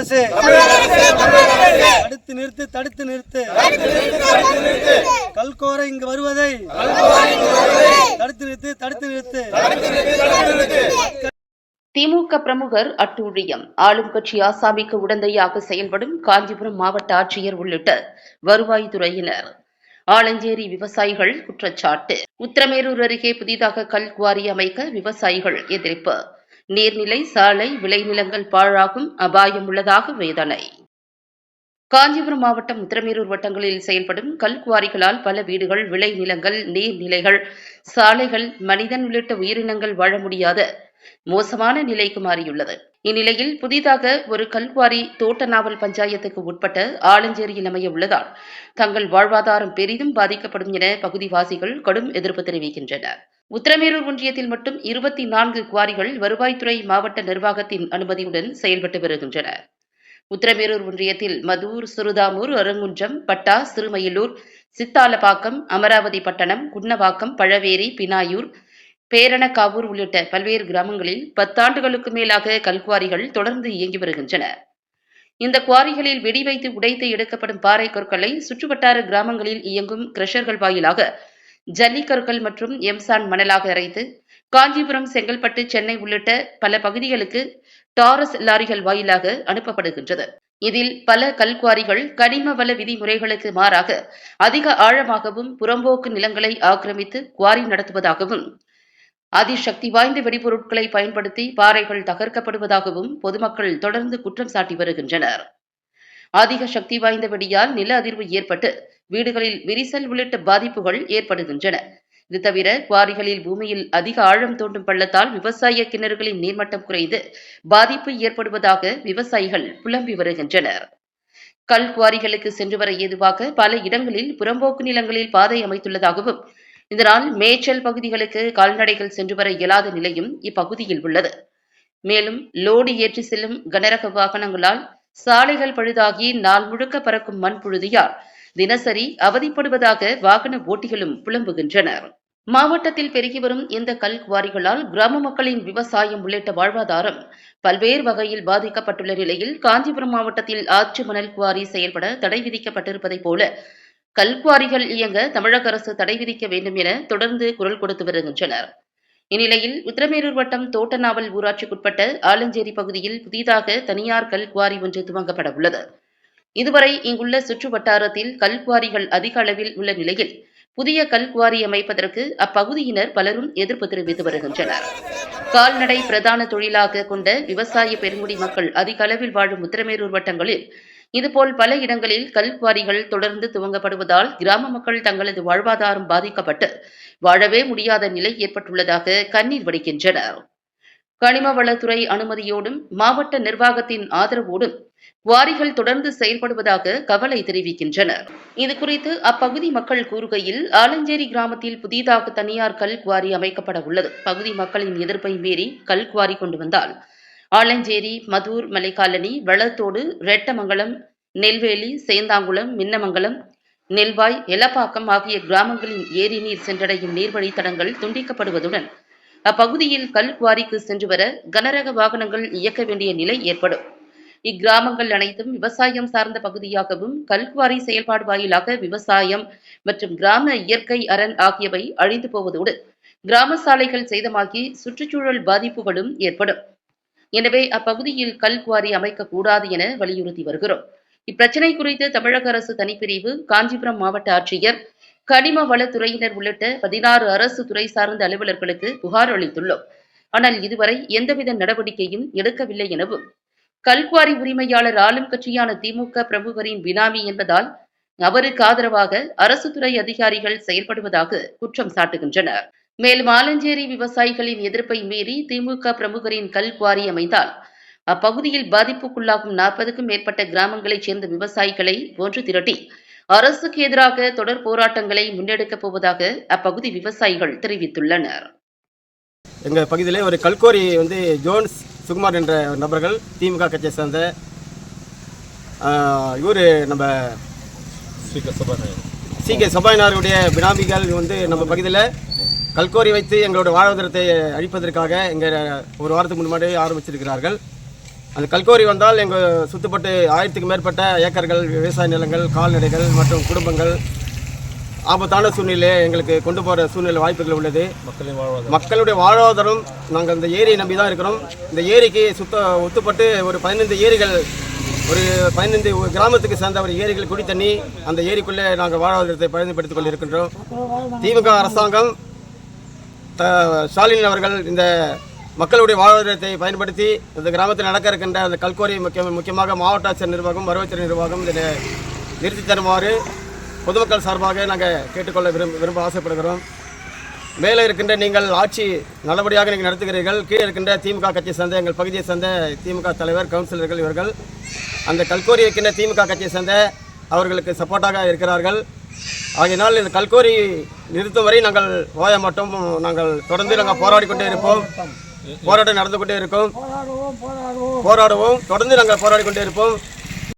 அரசு தடுத்து நிறுத்து கல்கோரை இங்கு வருவதை தடுத்து நிறுத்து. திமுக பிரமுகர் அட்டூழியம். ஆளும் கட்சி ஆசாமிக்கு உடந்தையாக செயல்படும் காஞ்சிபுரம் மாவட்ட ஆட்சியர் உள்ளிட்ட வருவாய்த்துறையினர். ஆலஞ்சேரி விவசாயிகள் குற்றச்சாட்டு. உத்திரமேரூர் அருகே புதிதாக கல் குவாரி அமைக்க விவசாயிகள் எதிர்ப்பு. நீர்நிலை, சாலை, விளைநிலங்கள் பாழாகும் அபாயம் உள்ளதாக வேதனை. காஞ்சிபுரம் மாவட்டம் உத்திரமேரூர் வட்டங்களில் செயல்படும் கல் குவாரிகளால் பல வீடுகள், விளைநிலங்கள், நீர்நிலைகள், சாலைகள், மனிதன் உள்ளிட்ட உயிரினங்கள் வாழ முடியாத மோசமான நிலைக்கு மாறியுள்ளது. இந்நிலையில் புதிதாக ஒரு கல்குவாரி தோட்டநாவல் பஞ்சாயத்துக்கு உட்பட்ட ஆலஞ்சேரியில் அமைய உள்ளதால் தங்கள் வாழ்வாதாரம் பெரிதும் பாதிக்கப்படும் என பகுதிவாசிகள் கடும் எதிர்ப்பு தெரிவிக்கின்றனர். உத்திரமேரூர் ஒன்றியத்தில் மட்டும் 24 குவாரிகள் வருவாய்த்துறை மாவட்ட நிர்வாகத்தின் அனுமதியுடன் செயல்பட்டு வருகின்றன. உத்திரமேரூர் ஒன்றியத்தில் மதூர், சிறுதாமூர், அரங்குன்றம், பட்டா, சிறுமயிலூர், சித்தாலப்பாக்கம், அமராவதி பட்டணம், குன்னவாக்கம், பழவேரி, பினாயூர், பேரணக்காவூர் உள்ளிட்ட பல்வேறு கிராமங்களில் 10 ஆண்டுகளுக்கு மேலாக கல்குவாரிகள் தொடர்ந்து இயங்கி வருகின்றன. இந்த குவாரிகளில் வெடி வைத்து உடைத்து எடுக்கப்படும் பாறை கற்களை சுற்றுவட்டார கிராமங்களில் இயங்கும் கிரஷர்கள் வாயிலாக ஜல்லிக்கற்கள் மற்றும் எம்சான் மணலாக அரைத்து காஞ்சிபுரம், செங்கல்பட்டு, சென்னை உள்ளிட்ட பல பகுதிகளுக்கு டாரஸ் லாரிகள் வாயிலாக அனுப்பப்படுகின்றது. இதில் பல கல்குவாரிகள் கனிம வள விதிமுறைகளுக்கு மாறாக அதிக ஆழமாகவும் புறம்போக்கு நிலங்களை ஆக்கிரமித்து குவாரி நடத்துவதாகவும், அதிசக்தி வாய்ந்த வெடிபொருட்களை பயன்படுத்தி பாறைகள் தகர்க்கப்படுவதாகவும் பொதுமக்கள் தொடர்ந்து குற்றம் சாட்டி வருகின்றனர். அதிக சக்தி வாய்ந்த வெடியால் நில அதிர்வு ஏற்பட்டு வீடுகளில் விரிசல் உள்ளிட்ட பாதிப்புகள் ஏற்படுகின்றன. இது தவிர குவாரிகளில் பூமியில் அதிக ஆழம் தோண்டும் பள்ளத்தால் விவசாய கிணறுகளின் நீர்மட்டம் குறைந்து பாதிப்பு ஏற்படுவதாக விவசாயிகள் புலம்பி வருகின்றனர். கல் குவாரிகளுக்கு சென்று வர ஏதுவாக பல இடங்களில் புறம்போக்கு நிலங்களில் பாதை அமைத்துள்ளதாகவும், இதனால் மேய்ச்சல் பகுதிகளுக்கு கால்நடைகள் சென்று வர இயலாத நிலையும் இப்பகுதியில் உள்ளது. மேலும் லோடு ஏற்றி செல்லும் கனரக வாகனங்களால் சாலைகள் பழுதாகி நாள் முழுக்க பறக்கும் மண் புழுதியால் தினசரி அவதிப்படுவதாக வாகன ஓட்டிகளும் புலம்புகின்றனர். மாவட்டத்தில் பெருகி வரும் இந்த கல் குவாரிகளால் கிராம மக்களின் விவசாயம் உள்ளிட்ட வாழ்வாதாரம் பல்வேறு வகையில் பாதிக்கப்பட்டுள்ள நிலையில் காஞ்சிபுரம் மாவட்டத்தில் ஆற்று மணல் குவாரி செயல்பட தடை விதிக்கப்பட்டிருப்பதைப் போல கல்குவாரிகள் இயங்க தமிழக அரசு தடை விதிக்க வேண்டும் என தொடர்ந்து குரல் கொடுத்து வருகின்றனர். இந்நிலையில் உத்திரமேரூர் வட்டம் தோட்டநாவல் ஊராட்சிக்குட்பட்ட ஆலஞ்சேரி பகுதியில் புதிதாக தனியார் கல்குவாரி ஒன்று துவங்கப்பட உள்ளது. இதுவரை இங்குள்ள சுற்று வட்டாரத்தில் கல்குவாரிகள் அதிக அளவில் உள்ள நிலையில் புதிய கல்குவாரி அமைப்பதற்கு அப்பகுதியினர் பலரும் எதிர்ப்பு தெரிவித்து வருகின்றனர். கால்நடை பிரதான தொழிலாக கொண்ட விவசாய பெருங்குடி மக்கள் அதிக அளவில் வாழும் உத்திரமேரூர் வட்டங்களில் இதுபோல் பல இடங்களில் கல்குவாரிகள் தொடர்ந்து துவங்கப்படுவதால் கிராம மக்கள் தங்களது வாழ்வாதாரம் பாதிக்கப்பட்டு வாழவே முடியாத நிலை ஏற்பட்டுள்ளதாக கண்ணீர் வடிக்கின்றனர். கனிம வளத்துறை அனுமதியோடும் மாவட்ட நிர்வாகத்தின் ஆதரவோடும் குவாரிகள் தொடர்ந்து செயல்படுவதாக கவலை தெரிவிக்கின்றனர். இதுகுறித்து அப்பகுதி மக்கள் கூறுகையில், ஆலஞ்சேரி கிராமத்தில் புதிதாக தனியார் கல் குவாரி அமைக்கப்பட உள்ளது. பகுதி மக்களின் எதிர்ப்பை மீறி கல் குவாரி கொண்டு வந்தால் ஆலஞ்சேரி, மதூர், மலைக்காலனி, வளத்தோடு, ரெட்டமங்கலம், நெல்வேலி, சேந்தாங்குளம், மின்னமங்கலம், நெல்வாய், எலப்பாக்கம் ஆகிய கிராமங்களின் ஏரி நீர் சென்றடையும் நீர்வழித்தடங்கள் துண்டிக்கப்படுவதுடன் அப்பகுதியில் கல் குவாரிக்கு சென்று வர கனரக வாகனங்கள் இயக்க வேண்டிய நிலை ஏற்படும். இக்கிராமங்கள் அனைத்தும் விவசாயம் சார்ந்த பகுதியாகவும் கல்குவாரி செயல்பாடு வாயிலாக விவசாயம் மற்றும் கிராம இயற்கை அரண் ஆகியவை அழிந்து போவதோடு கிராம சாலைகள் சேதமாகி சுற்றுச்சூழல் பாதிப்புகளும் ஏற்படும். எனவே அப்பகுதியில் கல்குவாரி அமைக்கக்கூடாது என வலியுறுத்தி வருகிறோம். இப்பிரச்சினை குறித்து தமிழக அரசு தனிப்பிரிவு, காஞ்சிபுரம் மாவட்ட ஆட்சியர், கனிம வளத்துறையினர் உள்ளிட்ட 16 அரசு துறை சார்ந்த அலுவலர்களுக்கு புகார் அளித்துள்ளோம். ஆனால் இதுவரை எந்தவித நடவடிக்கையும் எடுக்கவில்லை எனவும், கல்குவாரி உரிமையாளர் ஆளும் கட்சியான திமுக பிரமுகரின் பினாமி என்பதால் அவருக்கு ஆதரவாக அரசு துறை அதிகாரிகள் செயல்படுவதாக குற்றம் சாட்டுகின்றனர். மேலும் ஆலஞ்சேரி விவசாயிகளின் எதிர்ப்பை மீறி திமுக பிரமுகரின் கல்குவாரி அமைந்தால் அப்பகுதியில் பாதிப்புக்குள்ளாகும் 40க்கும் மேற்பட்ட கிராமங்களைச் சேர்ந்த விவசாயிகளை ஒன்று திரட்டி அரசுக்கு எதிராக தொடர் போராட்டங்களை முன்னெடுக்கப் போவதாக அப்பகுதி விவசாயிகள் தெரிவித்துள்ளனர். எங்கள் பகுதியிலே ஒரு கல்குவாரி ஜோன்ஸ் சுகுமார் என்ற நபர்கள் திமுக கட்சியை சேர்ந்த இவர் நம்ம சி.கே. சபாநாயகருடைய பினாமிகள் நம்ம பகுதியில் கல்குவாரி வைத்து எங்களோட வாழ்வாதாரத்தை அழிப்பதற்காக ஒரு வாரத்துக்கு முன்னாடி ஆரம்பிச்சிருக்கிறார்கள். அந்த கல்கோரி வந்தால் எங்கள் சுற்றுப்பட்டு 1000க்கும் மேற்பட்ட ஏக்கர்கள் விவசாய நிலங்கள், கால்நடைகள் மற்றும் குடும்பங்கள் ஆபத்தான சூழ்நிலை எங்களுக்கு கொண்டு போகிற சூழ்நிலை வாய்ப்புகள் உள்ளது. மக்களுடைய வாழ்வாதாரம் நாங்கள் இந்த ஏரியை நம்பி தான் இருக்கிறோம். இந்த ஏரிக்கு ஒத்துப்பட்டு ஒரு 15 ஏரிகள், ஒரு 15 கிராமத்துக்கு சேர்ந்த ஒரு ஏரிகள் குடி தண்ணி அந்த ஏரிக்குள்ளே நாங்கள் வாழ்வாதாரத்தை பயன்படுத்திக் கொண்டிருக்கின்றோம். திமுக அரசாங்கம் ஸ்டாலின் அவர்கள் இந்த மக்களுடைய வாழ்வாதாரத்தை பயன்படுத்தி இந்த கிராமத்தில் நடக்க இருக்கின்ற அந்த கல்கோரி முக்கியமாக மாவட்ட ஆட்சியர் நிர்வாகம், வருவாய்த்துறை நிர்வாகம் இதை நிறுத்தி தருமாறு பொதுமக்கள் சார்பாக நாங்கள் கேட்டுக்கொள்ள விரும்ப ஆசைப்படுகிறோம். மேலே இருக்கின்ற நீங்கள் ஆட்சி நல்லபடியாக நீங்கள் நடத்துகிறீர்கள். கீழே இருக்கின்ற திமுக கட்சியை சேர்ந்த எங்கள் பகுதியை சேர்ந்த திமுக தலைவர், கவுன்சிலர்கள் இவர்கள் அந்த கல்கோரி இருக்கின்ற திமுக கட்சியை சேர்ந்த அவர்களுக்கு சப்போர்ட்டாக இருக்கிறார்கள். ஆகையினால் இந்த கல்கோரி நிறுத்தும் வரை நாங்கள் ஓய மாட்டோம். நாங்கள் தொடர்ந்து நாங்கள் போராடி கொண்டே இருப்போம். போராட்டம் நடந்து கொண்டே இருக்கும். போராடுவோம். தொடர்ந்து நாங்கள் போராடி கொண்டே இருப்போம்.